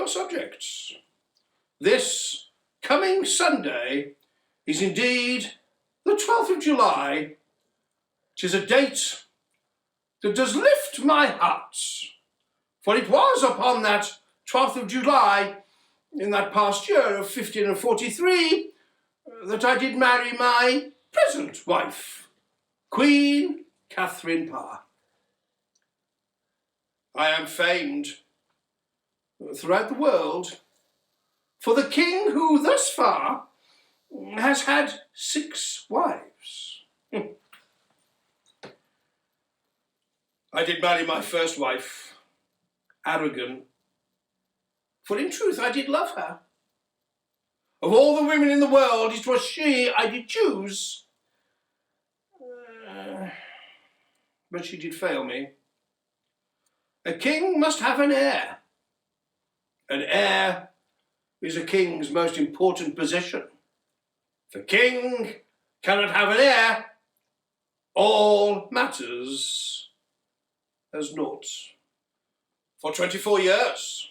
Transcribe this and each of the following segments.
subject. This coming Sunday is indeed the 12th of July. 'Tis a date that does lift my heart, for it was upon that 12th of July in that past year of 1543 that I did marry my present wife, Queen Katherine Parr. I am famed throughout the world for the king who thus far has had 6 wives. I did marry my first wife, Aragon, for in truth I did love her. Of all the women in the world, it was she I did choose. But she did fail me. A king must have an heir. An heir is a king's most important possession. If a king cannot have an heir, all matters as naught. For 24 years,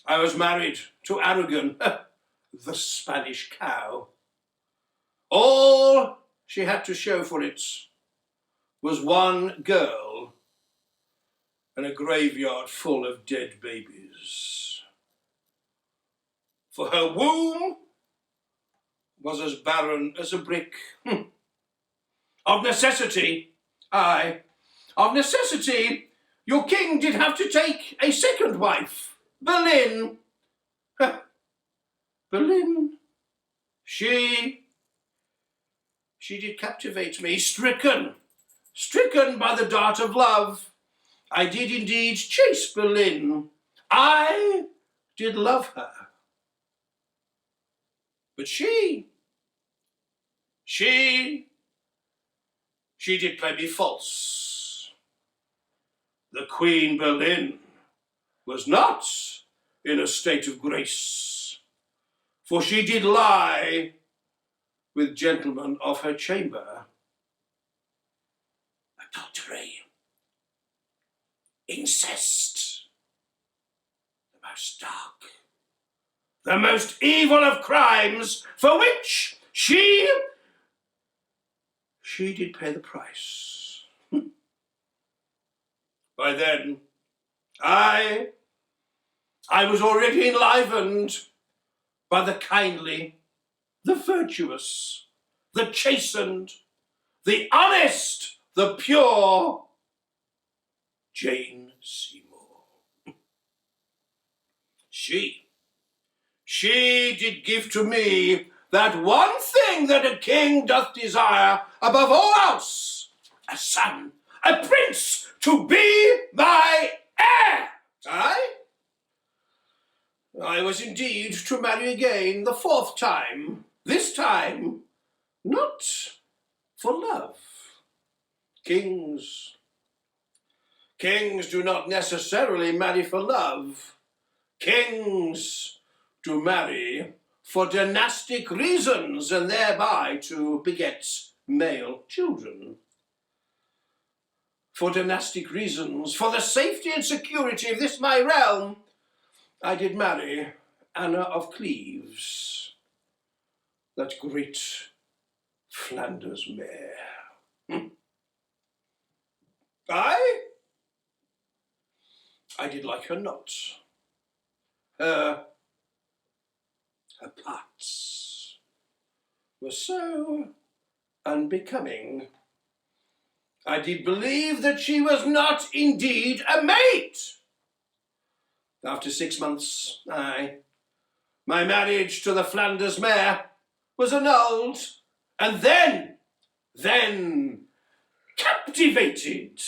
I was married to Aragon, the Spanish cow. All she had to show for it was one girl and a graveyard full of dead babies. For her womb was as barren as a brick. Of necessity, your king did have to take a second wife, Boleyn. Boleyn, she did captivate me, stricken by the dart of love. I did indeed chase Boleyn. I did love her. But she did play me false. The Queen Boleyn was not in a state of grace, for she did lie with gentlemen of her chamber. Adultery, incest, the most dark, the most evil of crimes, for which she did pay the price. By then, I was already enlivened by the kindly, the virtuous, the chastened, the honest, the pure Jane Seymour. She did give to me that one thing that a king doth desire above all else, a son, a prince, to be my heir. I was indeed to marry again the 4th time, this time not for love. Kings do not necessarily marry for love. Kings do marry for dynastic reasons and thereby to beget male children. For dynastic reasons, for the safety and security of this my realm, I did marry Anna of Cleves, that great Flanders mare. I did like her not. Her parts were so unbecoming. I did believe that she was not indeed a mate. After 6 months, my marriage to the Flanders mare was annulled, and then captivated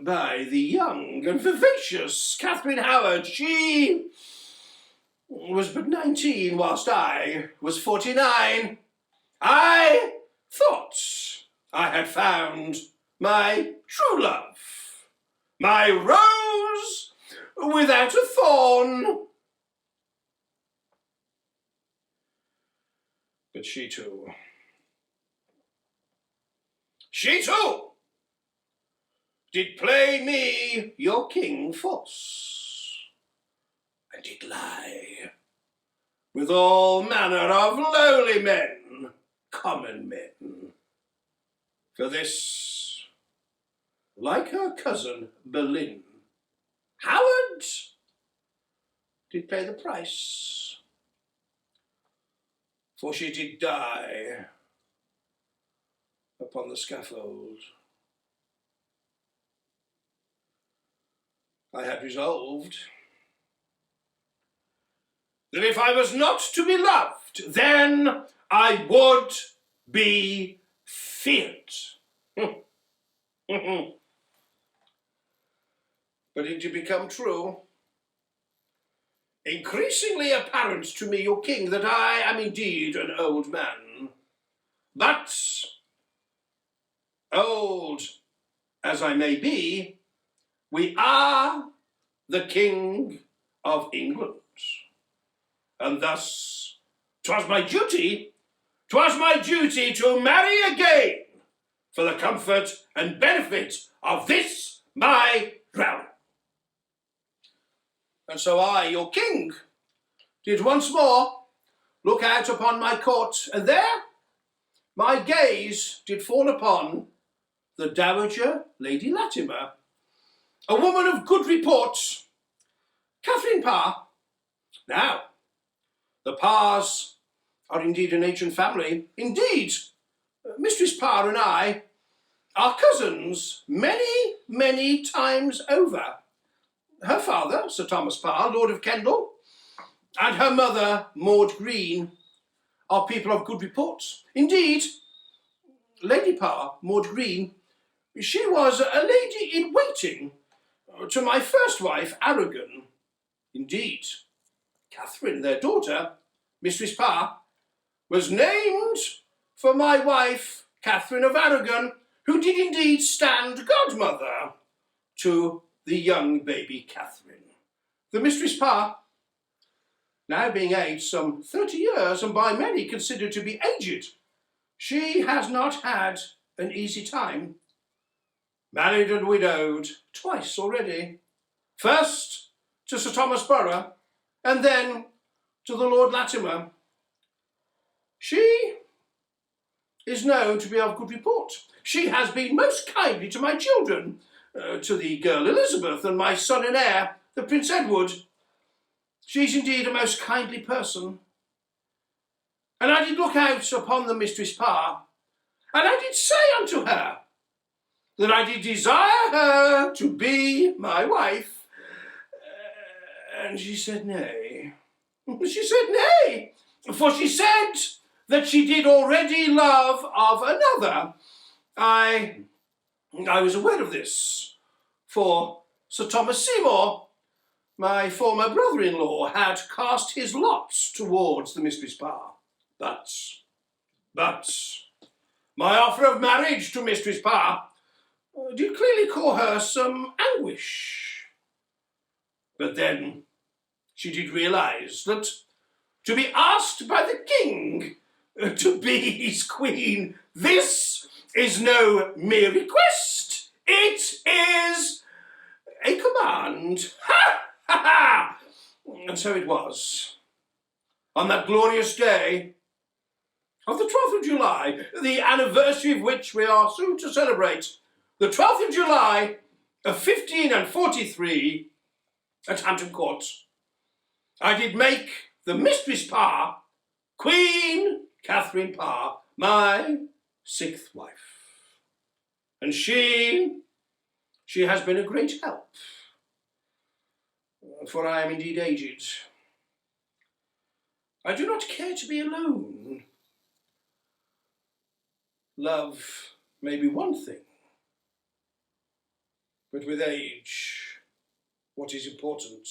by the young and vivacious Katherine Howard. She was but 19, whilst I was 49. I thought I had found my true love, my rose without a thorn. But she too did play me your king false, and did lie with all manner of lowly men, common men. For this, like her cousin Boleyn, Howard did pay the price, for she did die upon the scaffold. I had resolved that if I was not to be loved, then I would be feared. But it did become true, increasingly apparent to me, your king, that I am indeed an old man. But, old as I may be, we are the King of England. And thus, 'twas my duty to marry again for the comfort and benefit of this my realm. And so I, your king, did once more look out upon my court, and there my gaze did fall upon the Dowager Lady Latimer, a woman of good report, Katherine Parr. Now, the Parrs are indeed an ancient family. Indeed, Mistress Parr and I are cousins many, many times over. Her father, Sir Thomas Parr, Lord of Kendal, and her mother, Maud Green, are people of good report. Indeed, Lady Parr, Maud Green, she was a lady in waiting to my first wife, Aragon. Indeed, Catherine, their daughter, Mistress Parr, was named for my wife, Catherine of Aragon, who did indeed stand godmother to the young baby Catherine. The Mistress Parr, now being aged some 30 years, and by many considered to be aged, she has not had an easy time. Married and widowed twice already. First to Sir Thomas Parr, and then to the Lord Latimer. She is known to be of good report. She has been most kindly to my children, to the girl Elizabeth and my son and heir, the Prince Edward. She's indeed a most kindly person. And I did look out upon the Mistress Parr, and I did say unto her that I did desire her to be my wife. And she said nay. She said nay, for she said that she did already love of another. I was aware of this, for Sir Thomas Seymour, my former brother-in-law, had cast his lots towards the Mistress Parr. But my offer of marriage to Mistress Parr did clearly cause her some anguish. But then she did realise that to be asked by the king to be his queen, this is no mere request. It is a command. Ha! Ha! Ha! And so it was. On that glorious day of the 12th of July, the anniversary of which we are soon to celebrate, the 12th of July of 1543, at Hampton Court, I did make the Mistress Parr, Queen Catherine Parr, my 6th wife. And she has been a great help, for I am indeed aged. I do not care to be alone. Love may be one thing, but with age, what is important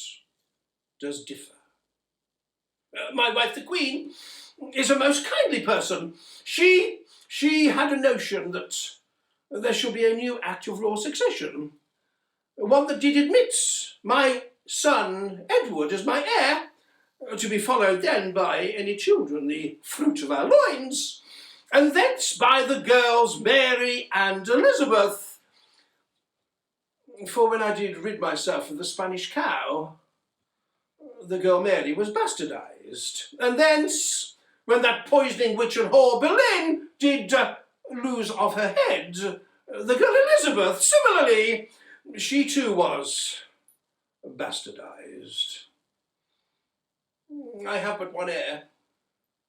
does differ. My wife, the Queen, is a most kindly person. She had a notion that there should be a new Act of Royal Succession, one that did admit my son Edward as my heir, to be followed then by any children, the fruit of our loins, and thence by the girls Mary and Elizabeth. For when I did rid myself of the Spanish cow, the girl Mary was bastardised, and thence, when that poisoning witch and whore Boleyn did lose of her head, the girl Elizabeth, similarly, she too was bastardised. I have but one heir,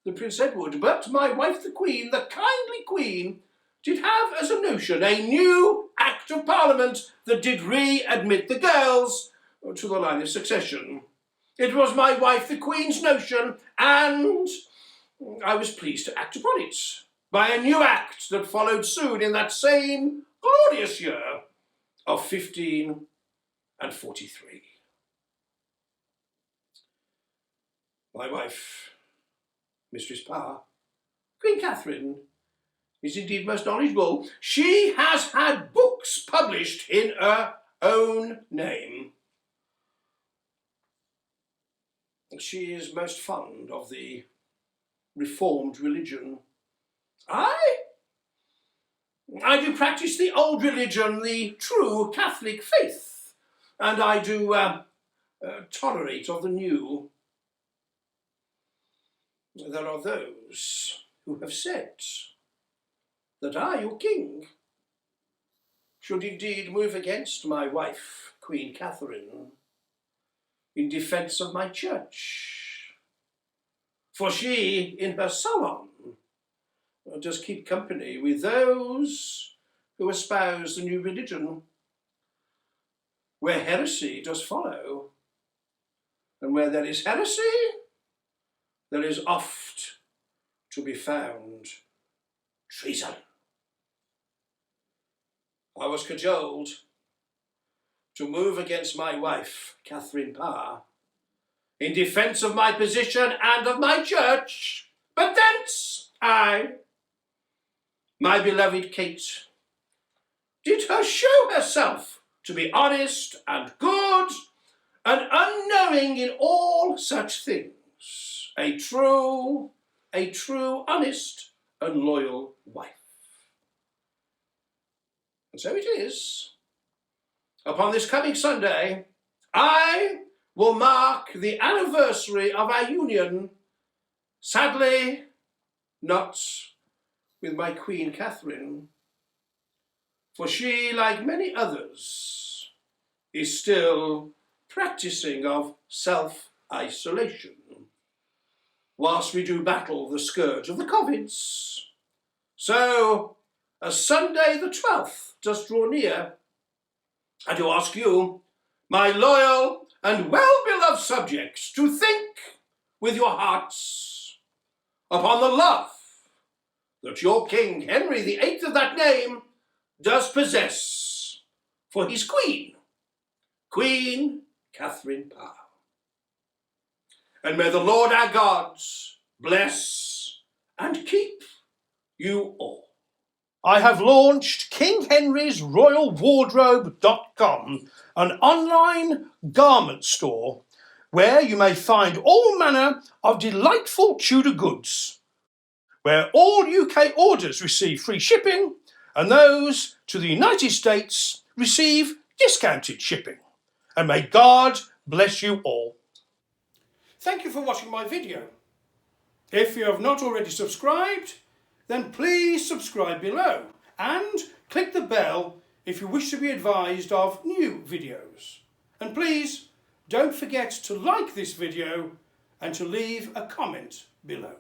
the Prince Edward, but my wife the Queen, the kindly Queen, did have as a notion a new Act of Parliament that did re-admit the girls to the line of succession. It was my wife the Queen's notion, and I was pleased to act upon it by a new Act that followed soon in that same glorious year of 1543. My wife, Mistress Parr, Queen Katherine, is indeed most knowledgeable. She has had books published in her own name. She is most fond of the Reformed religion. I do practice the old religion, the true Catholic faith, and I do tolerate of the new. There are those who have said that I, your king, should indeed move against my wife, Queen Katherine, in defence of my church. For she, in her salon, does keep company with those who espouse the new religion, where heresy does follow, and where there is heresy, there is oft to be found treason. I was cajoled to move against my wife, Catherine Parr, in defence of my position and of my church, but thence my beloved Kate, did her show herself to be honest and good and unknowing in all such things, a true, honest and loyal wife. And so it is. Upon this coming Sunday, I will mark the anniversary of our union, sadly not with my Queen Katherine, for she, like many others, is still practising of self-isolation, whilst we do battle the scourge of the Covids. So, as Sunday the 12th does draw near, I do ask you, my loyal and well-beloved subjects, to think with your hearts upon the love that your King Henry VIII of that name does possess for his Queen, Queen Catherine Parr. And may the Lord our God bless and keep you all. I have launched KingHenry'sRoyalWardrobe.com, an online garment store where you may find all manner of delightful Tudor goods, where all UK orders receive free shipping and those to the United States receive discounted shipping. And may God bless you all. Thank you for watching my video. If you have not already subscribed, then please subscribe below and click the bell if you wish to be advised of new videos. And please don't forget to like this video and to leave a comment below.